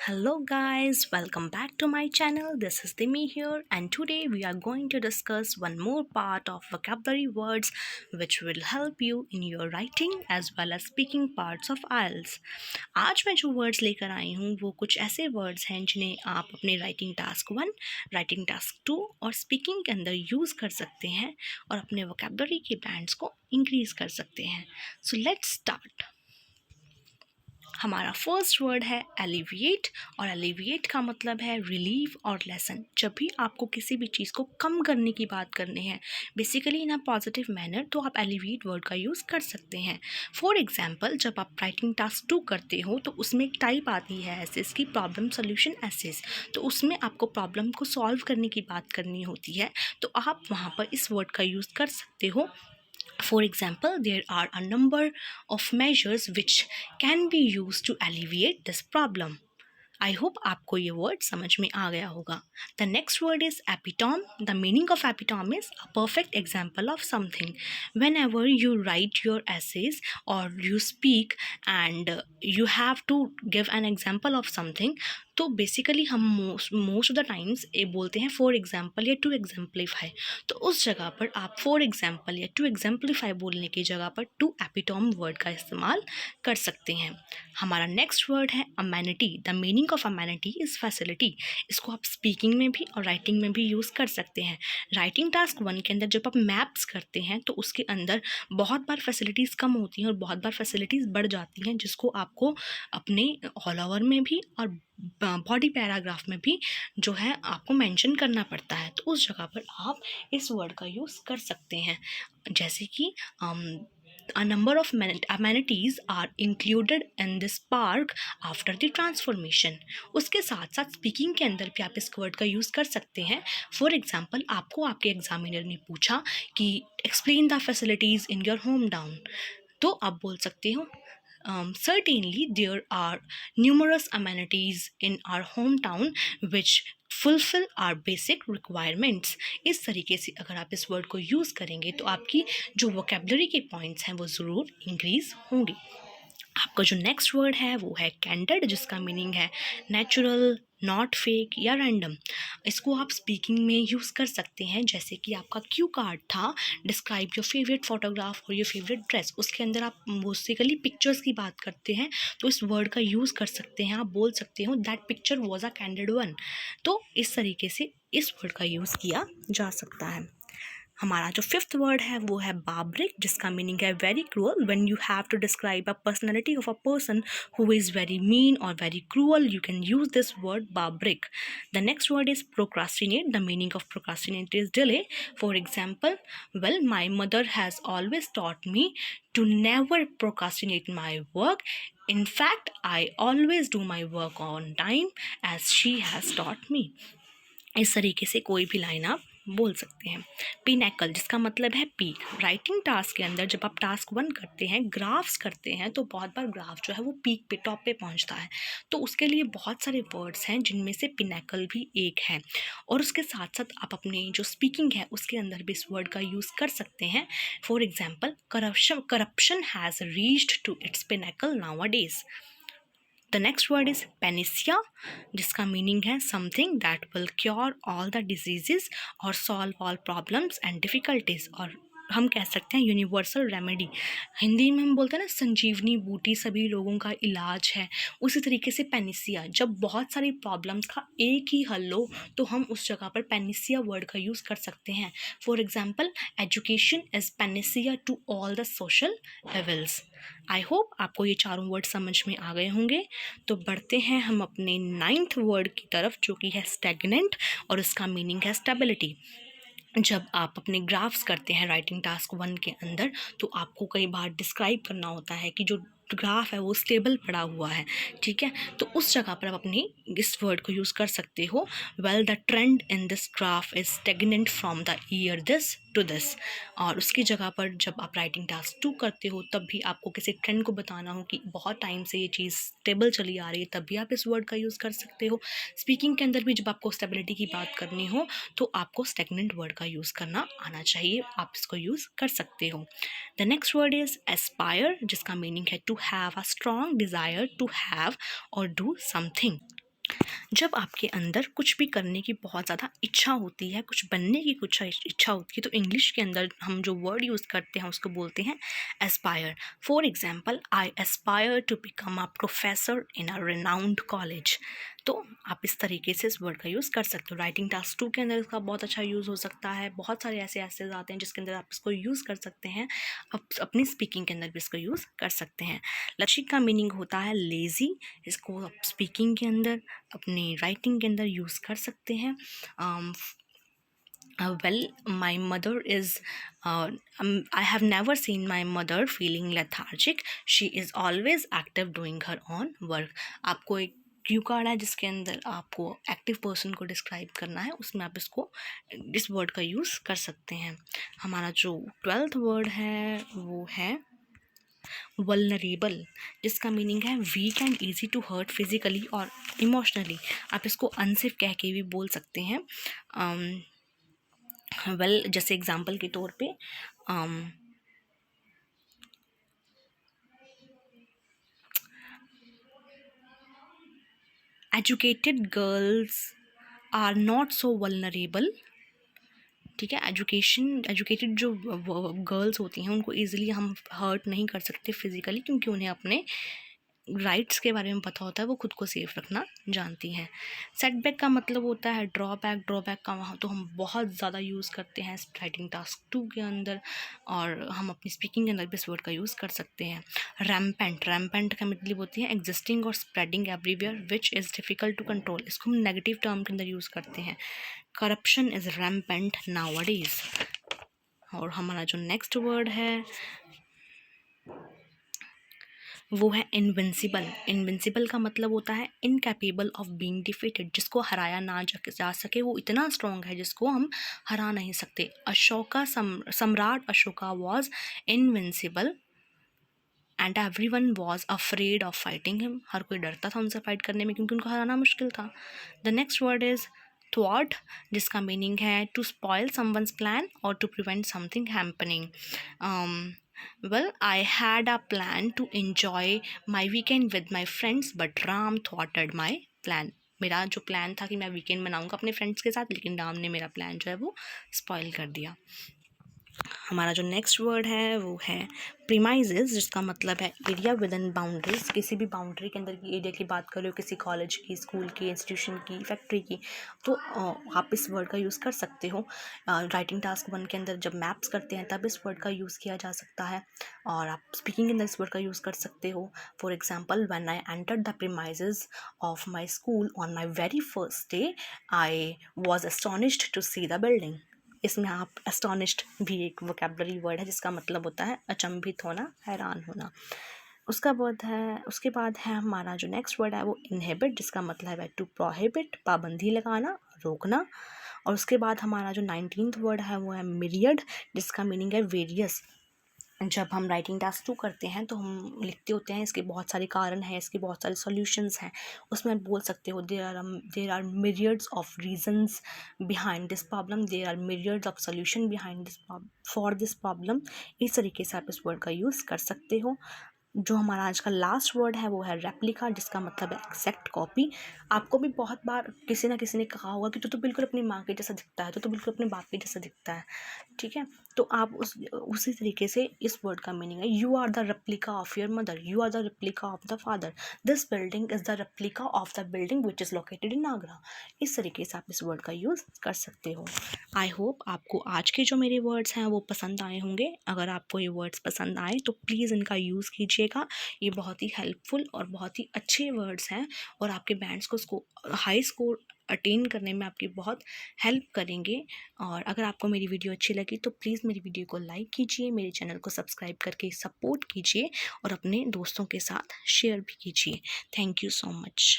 Hello guys, welcome back to my channel. This is Dimi here and today we are going to discuss one more part of vocabulary words which will help you in your writing as well as speaking parts of IELTS. आज मैं जो words लेकर आई हूँ वो कुछ ऐसे words हैं जिन्हें आप अपने राइटिंग टास्क 1, राइटिंग टास्क 2 और स्पीकिंग के अंदर यूज़ कर सकते हैं और अपने वोकेबलरी के बैंड्स को इंक्रीज़ कर सकते हैं. So let's start. हमारा फर्स्ट वर्ड है एलिविएट और एलिविएट का मतलब है रिलीव और लेसन. जब भी आपको किसी भी चीज़ को कम करने की बात करनी है basically in a positive manner तो आप एलिविएट वर्ड का यूज़ कर सकते हैं. फॉर एग्जांपल जब आप राइटिंग टास्क 2 करते हो तो उसमें एक टाइप आती है एसेस की, प्रॉब्लम सोल्यूशन एसेस. तो उसमें आपको प्रॉब्लम को सॉल्व करने की बात करनी होती है तो आप वहाँ पर इस वर्ड का यूज़ कर सकते हो. For example, there are a number of measures which can be used to alleviate this problem. I hope आपको ये वर्ड समझ में आ गया होगा. The next word is epitome. The meaning of epitome is a perfect example of something. Whenever you write your essays और you speak and you have to give an example of something तो basically हम most of the times ये बोलते हैं for example या to exemplify. तो उस जगह पर आप फॉर एग्जाम्पल या टू एग्जाम्पलीफाई बोलने की जगह पर टू एपिटॉम वर्ड का इस्तेमाल कर सकते हैं. हमारा नेक्स्ट वर्ड है amenity. The meaning of amenity is facility. इसको आप स्पीकिंग में भी और राइटिंग में भी यूज़ कर सकते हैं. राइटिंग टास्क 1 के अंदर जब आप मैप्स करते हैं तो उसके अंदर बहुत बार फैसिलिटीज़ कम होती हैं और बहुत बार फैसिलिटीज़ बढ़ जाती हैं जिसको आपको अपने ऑल ओवर में भी और बॉडी पैराग्राफ में भी जो है आपको मेंशन करना पड़ता है. तो उस जगह पर आप इस वर्ड का यूज़ कर सकते हैं जैसे कि a number of amenities are included in this park after the transformation. उसके साथ साथ स्पीकिंग के अंदर भी आप इस वर्ड का यूज़ कर सकते हैं. फॉर एग्जाम्पल आपको आपके एग्जामिनर ने पूछा कि explain the facilities in your home town तो आप बोल सकते हो certainly there are numerous amenities in our hometown which fulfill our basic requirements. इस तरीके से अगर आप इस वर्ड को यूज़ करेंगे तो आपकी जो वोकेबलरी के पॉइंट्स हैं वो ज़रूर इंक्रीज़ होंगे. आपका जो नेक्स्ट वर्ड है वो है कैंडिड जिसका मीनिंग है नेचुरल, नॉट फेक या रैंडम. इसको आप स्पीकिंग में यूज़ कर सकते हैं जैसे कि आपका क्यू कार्ड था डिस्क्राइब योर फेवरेट फोटोग्राफ और योर फेवरेट ड्रेस. उसके अंदर आप बेसिकली पिक्चर्स की बात करते हैं तो इस वर्ड का यूज़ कर सकते हैं. आप बोल सकते हो that picture was a candid one. तो इस तरीके से इस वर्ड का यूज़ किया जा सकता है. हमारा जो फिफ्थ वर्ड है वो है बाब्रिक जिसका मीनिंग है very cruel. When you have to describe a personality of a person who is very mean और very cruel you can use this word barbaric. The next word is procrastinate. The meaning of procrastinate is delay. For example well my mother has always taught me to never procrastinate my work. In fact, I always do my work on time as she has taught me. इस तरीके से कोई भी line आप बोल सकते हैं. Pinnacle जिसका मतलब है पीक. राइटिंग टास्क के अंदर जब आप टास्क 1 करते हैं ग्राफ्स करते हैं तो बहुत बार ग्राफ जो है वो पीक पे टॉप पे पहुंचता है. तो उसके लिए बहुत सारे वर्ड्स हैं जिनमें से पिनैकल भी एक है और उसके साथ साथ आप अपनी जो स्पीकिंग है उसके अंदर भी इस वर्ड का यूज़ कर सकते हैं. For example corruption has reached to its pinnacle nowadays. The next word is panacea जिसका मीनिंग है something that will cure all the diseases और solve all problems and difficulties. और हम कह सकते हैं यूनिवर्सल रेमेडी. हिंदी में हम बोलते हैं ना संजीवनी बूटी सभी लोगों का इलाज है. उसी तरीके से पेनिसिया जब बहुत सारी प्रॉब्लम्स का एक ही हल हो तो हम उस जगह पर पेनिसिया वर्ड का यूज़ कर सकते हैं. For example education is panacea to all the social evils. I hope आपको ये चारों वर्ड समझ में आ गए होंगे. तो बढ़ते हैं हम अपने 9th वर्ड की तरफ जो कि है स्टैग्नेंट और इसका मीनिंग है स्टेबिलिटी. जब आप अपने ग्राफ्स करते हैं राइटिंग टास्क 1 के अंदर तो आपको कई बार डिस्क्राइब करना होता है कि जो ग्राफ है वो स्टेबल पड़ा हुआ है. ठीक है तो उस जगह पर आप अपनी इस वर्ड को यूज़ कर सकते हो. Well the trend in this graph is stagnant from the year this to this. और उसकी जगह पर जब आप राइटिंग टास्क 2 करते हो तब भी आपको किसी ट्रेंड को बताना हो कि बहुत टाइम से ये चीज़ स्टेबल चली आ रही है तब भी आप इस वर्ड का यूज़ कर सकते हो. स्पीकिंग के अंदर भी जब आपको स्टेबिलिटी की बात करनी हो तो आपको स्टेगनेंट वर्ड का यूज़ करना आना चाहिए. आप इसको यूज़ कर सकते हो. The next word is aspire जिसका मीनिंग है to have a strong desire to have और डू समथिंग. जब आपके अंदर कुछ भी करने की बहुत ज़्यादा इच्छा होती है, कुछ बनने की कुछ इच्छा होती है, तो इंग्लिश के अंदर हम जो वर्ड यूज़ करते हैं उसको बोलते हैं aspire. For example, I aspire to become a professor in a renowned college. तो आप इस तरीके से इस वर्ड का यूज़ कर सकते हो। राइटिंग टास्क 2 के अंदर इसका बहुत अच्छा यूज़ हो सकता है। बहुत सारे ऐसे ऐसे आते हैं जिसके अंदर आप इसको यूज़ कर सकते हैं। अपनी स्पीकिंग के अंदर भी इसको यूज़ कर सकते हैं। लचिक का मीनिंग होता है लेज़ी। इसको आप स्पीकिंग के अंदर, अपनी राइटिंग के अंदर यूज़ कर सकते हैं। Well, my mother is, I have never seen my mother feeling lethargic. She is always active doing her own work. आपको एक क्यू कार्ड है जिसके अंदर आपको एक्टिव पर्सन को डिस्क्राइब करना है, उसमें आप इसको इस वर्ड का यूज़ कर सकते हैं। हमारा जो 12th वर्ड है वो है वल्नरेबल, जिसका मीनिंग है weak and easy to hurt physically और इमोशनली। आप इसको अनसेफ कह के भी बोल सकते हैं। वेल, जैसे एग्जाम्पल के तौर पे educated girls are not so vulnerable. ठीक है, एजुकेटेड जो गर्ल्स होती हैं उनको ईजिली हम हर्ट नहीं कर सकते फिजिकली, क्योंकि उन्हें अपने राइट्स के बारे में पता होता है, वो खुद को सेफ रखना जानती हैं। सेटबैक का मतलब होता है ड्रॉबैक। ड्रॉबैक का वहाँ तो हम बहुत ज़्यादा यूज़ करते हैं राइटिंग टास्क 2 के अंदर, और हम अपनी स्पीकिंग के अंदर भी इस वर्ड का यूज़ कर सकते हैं। रैम्पेंट, रैम्पेंट का मतलब होती है एग्जिस्टिंग और spreading everywhere which is difficult to control. इसको हम नेगेटिव टर्म के अंदर यूज़ करते हैं। Corruption is rampant nowadays. और हमारा जो नेक्स्ट वर्ड है वो है इनविंसिबल। इनविंसिबल का मतलब होता है इनकैपेबल ऑफ बीइंग डिफीटेड, जिसको हराया ना जा सके, वो इतना स्ट्रॉन्ग है जिसको हम हरा नहीं सकते। अशोका, सम्राट Ashoka was invincible and everyone was afraid of fighting him. हर कोई डरता था उनसे फाइट करने में क्योंकि उनको हराना मुश्किल था। द नेक्स्ट वर्ड इज़ थ्वाट, जिसका मीनिंग है टू स्पॉयल समवंस प्लान और to prevent something happening. Well, I had a plan to enjoy my weekend with my friends, but Ram thwarted my plan. मेरा जो प्लान था कि मैं weekend मनाऊंगा अपने फ्रेंड्स के साथ, लेकिन राम ने मेरा प्लान जो है वो स्पॉइल कर दिया। हमारा जो नेक्स्ट वर्ड है वो है प्रीमाइजेस, जिसका मतलब है एरिया विद इन बाउंड्रीज। किसी भी बाउंड्री के अंदर की एरिया की बात करो, किसी कॉलेज की, स्कूल की, इंस्टीट्यूशन की, फैक्ट्री की, तो आप इस वर्ड का यूज़ कर सकते हो। राइटिंग टास्क 1 के अंदर जब मैप्स करते हैं तब इस वर्ड का यूज़ किया जा सकता है, और आप स्पीकिंग के अंदर इस वर्ड का यूज़ कर सकते हो। For example, when I entered the premises of my school on my very first day, I was astonished to see the building. इसमें आप एस्टोनिश्ड भी एक वोकेबलरी वर्ड है जिसका मतलब होता है अचंभित होना, हैरान होना। उसके बाद है हमारा जो नेक्स्ट वर्ड है वो इनहिबिट, जिसका मतलब है टू प्रोहिबिट, पाबंदी लगाना, रोकना। और उसके बाद हमारा जो 19th वर्ड है वो है मिरियड, जिसका मीनिंग है वेरियस। जब हम राइटिंग टास्क 2 करते हैं तो हम लिखते होते हैं, इसके बहुत सारे कारण हैं, इसके बहुत सारे सॉल्यूशंस हैं। उसमें आप बोल सकते हो there are myriads of reasons behind this problem, there are myriads of solution behind this for this problem. इस तरीके से आप इस वर्ड का यूज़ कर सकते हो। जो हमारा आज का लास्ट वर्ड है वो है रेप्लिका, जिसका मतलब है एग्जैक्ट कॉपी। आपको भी बहुत बार किसी ना किसी ने कहा होगा कि तू तो बिल्कुल अपनी माँ के जैसा दिखता है, तो बिल्कुल अपने बाप के जैसा दिखता है। ठीक है, तो आप उसी तरीके से इस वर्ड का मीनिंग है you are the replica of your mother, you are the replica of the father, this building is the replica of the building which is located in Agra. इस तरीके से आप इस वर्ड का यूज़ कर सकते हो। आई होप आपको आज के जो मेरे वर्ड्स हैं वो पसंद आए होंगे। अगर आपको ये वर्ड्स पसंद आए तो प्लीज़ इनका यूज़ कीजिएगा। ये बहुत ही हेल्पफुल और बहुत ही अच्छे वर्ड्स हैं, और आपके बैंड्स को हाई स्कोर अटेन करने में आपकी बहुत हेल्प करेंगे। और अगर आपको मेरी वीडियो अच्छी लगी तो प्लीज़ मेरी वीडियो को लाइक कीजिए, मेरे चैनल को सब्सक्राइब करके सपोर्ट कीजिए, और अपने दोस्तों के साथ शेयर भी कीजिए। Thank you so much.